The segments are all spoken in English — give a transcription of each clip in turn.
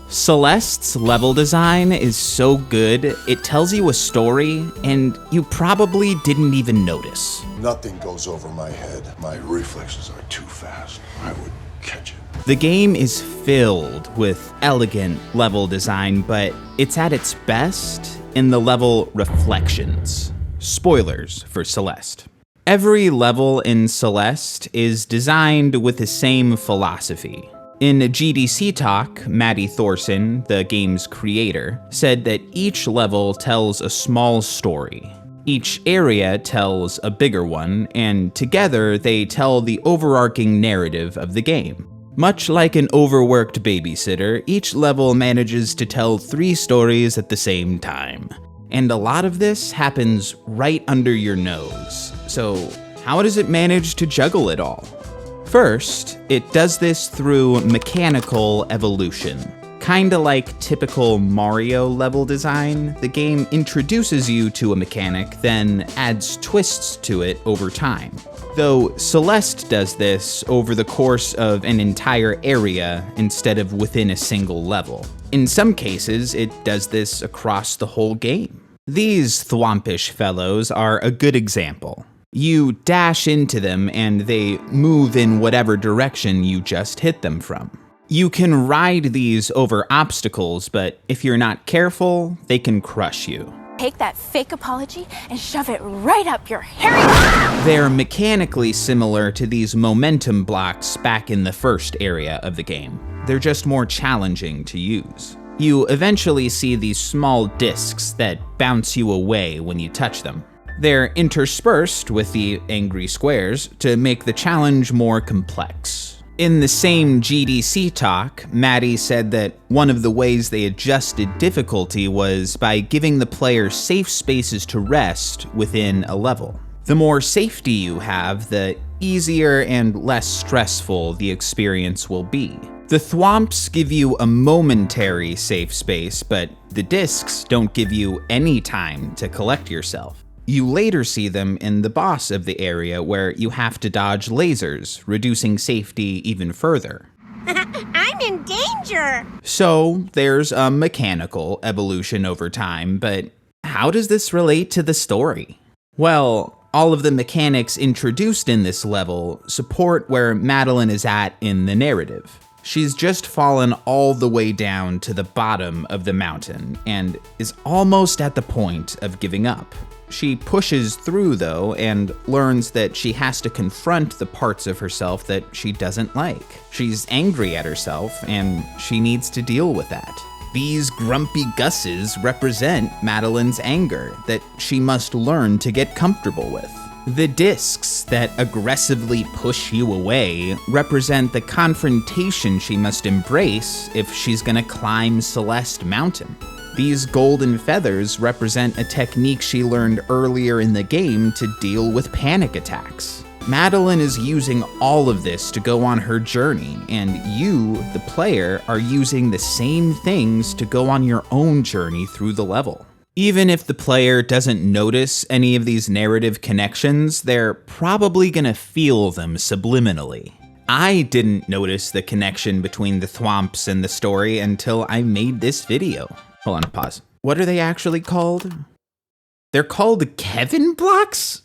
Celeste's level design is so good, it tells you a story, and you probably didn't even notice. Nothing goes over my head. My reflexes are too fast. I would catch it. The game is filled with elegant level design, but it's at its best in the level Reflections. Spoilers for Celeste. Every level in Celeste is designed with the same philosophy. In a GDC talk, Maddy Thorson, the game's creator, said that each level tells a small story. Each area tells a bigger one, and together they tell the overarching narrative of the game. Much like an overworked babysitter, each level manages to tell 3 stories at the same time. And a lot of this happens right under your nose. So how does it manage to juggle it all? First, it does this through mechanical evolution. Kinda like typical Mario level design, the game introduces you to a mechanic, then adds twists to it over time. Though Celeste does this over the course of an entire area instead of within a single level. In some cases, it does this across the whole game. These thwompish fellows are a good example. You dash into them and they move in whatever direction you just hit them from. You can ride these over obstacles, but if you're not careful, they can crush you. Take that fake apology and shove it right up your hairy... They're mechanically similar to these momentum blocks back in the first area of the game. They're just more challenging to use. You eventually see these small discs that bounce you away when you touch them. They're interspersed with the angry squares to make the challenge more complex. In the same GDC talk, Maddy said that one of the ways they adjusted difficulty was by giving the player safe spaces to rest within a level. The more safety you have, the easier and less stressful the experience will be. The thwomps give you a momentary safe space, but the discs don't give you any time to collect yourself. You later see them in the boss of the area where you have to dodge lasers, reducing safety even further. I'm in danger! So there's a mechanical evolution over time, but how does this relate to the story? Well, all of the mechanics introduced in this level support where Madeline is at in the narrative. She's just fallen all the way down to the bottom of the mountain and is almost at the point of giving up. She pushes through though and learns that she has to confront the parts of herself that she doesn't like. She's angry at herself and she needs to deal with that. These grumpy gusses represent Madeline's anger that she must learn to get comfortable with. The discs that aggressively push you away represent the confrontation she must embrace if she's gonna climb Celeste Mountain. These golden feathers represent a technique she learned earlier in the game to deal with panic attacks. Madeline is using all of this to go on her journey, and you, the player, are using the same things to go on your own journey through the level. Even if the player doesn't notice any of these narrative connections, they're probably gonna feel them subliminally. I didn't notice the connection between the thwomps and the story until I made this video. Hold on, pause. What are they actually called? They're called Kevin blocks?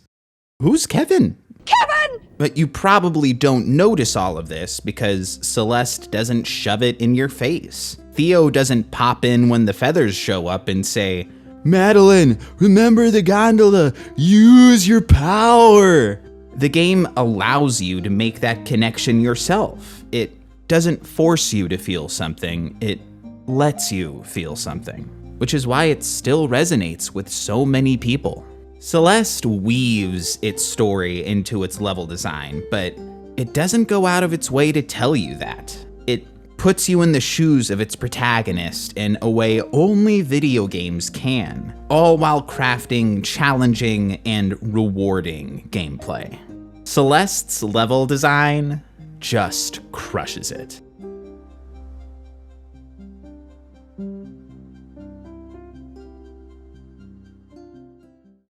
Who's Kevin? Kevin! But you probably don't notice all of this because Celeste doesn't shove it in your face. Theo doesn't pop in when the feathers show up and say, "Madeline, remember the gondola, use your power." The game allows you to make that connection yourself. It doesn't force you to feel something, it lets you feel something, which is why it still resonates with so many people. Celeste weaves its story into its level design, but it doesn't go out of its way to tell you that. It puts you in the shoes of its protagonist in a way only video games can, all while crafting challenging and rewarding gameplay. Celeste's level design just crushes it.